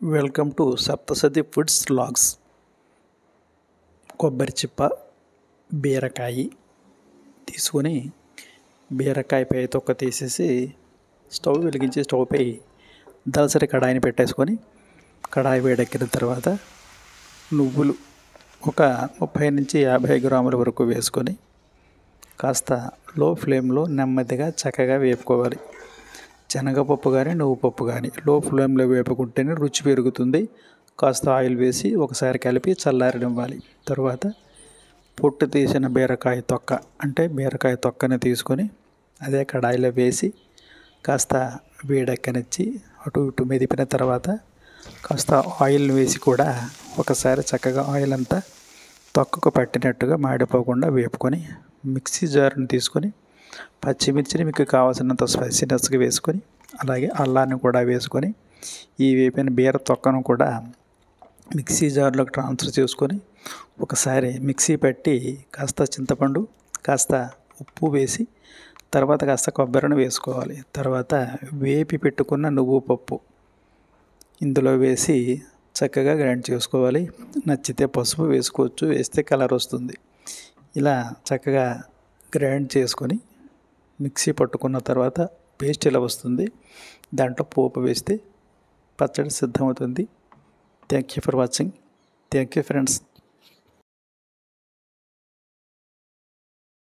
Welcome to Saptashati foods vlogs. కొబ్బరి చిప్ప, బీరకాయ తీసుకొని బీరకాయ పై తొక్క తీసేసి స్టవ్ వెలిగించి స్టవ్ పై దలసరి కడాయిని పెట్టేసుకొని కడాయి వేడెక్కిన తర్వాత నువ్వులు ఒక 30 నుంచి 50 గ్రాముల వరకు వేసుకొని కాస్త లో ఫ్లేమ్లో నెమ్మదిగా చక్కగా వేపుకోవాలి. శనగపప్పు కానీ నువ్వు పప్పు కానీ లో ఫ్లేమ్లో వేపుకుంటేనే రుచి పెరుగుతుంది. కాస్త ఆయిల్ వేసి ఒకసారి కలిపి చల్లారనివ్వాలి. తర్వాత పొట్టు తీసిన బీరకాయ తొక్క అంటే బీరకాయ తొక్కని తీసుకొని అదే కడాయిలో వేసి కాస్త వేడెక్కనిచ్చి అటు ఇటు మెదిపిన తర్వాత కాస్త ఆయిల్ వేసి కూడా ఒకసారి చక్కగా ఆయిల్ అంతా తొక్కకు పట్టినట్టుగా మాడిపోకుండా వేపుకొని మిక్సీ జార్ని తీసుకొని పచ్చిమిర్చిని మీకు కావాల్సినంత స్పైసీనెస్గా వేసుకొని అలాగే అల్లాన్ని కూడా వేసుకొని ఈ వేపిన బీర తొక్కను కూడా మిక్సీ జార్లోకి ట్రాన్స్ఫర్ చేసుకొని ఒకసారి మిక్సీ పట్టి కాస్త చింతపండు కాస్త ఉప్పు వేసి తర్వాత కాస్త కొబ్బరిని వేసుకోవాలి. తర్వాత వేపి పెట్టుకున్న నువ్వు పప్పు ఇందులో వేసి చక్కగా గ్రైండ్ చేసుకోవాలి. నచ్చితే పసుపు వేసుకోవచ్చు, వేస్తే కలర్ వస్తుంది. ఇలా చక్కగా గ్రైండ్ చేసుకొని మిక్సీ పట్టుకున్న తర్వాత పేస్ట్ ఇలా వస్తుంది. దాంట్లో పోపు వేస్తే పచ్చడి సిద్ధమవుతుంది. Thank you for watching. Thank you friends.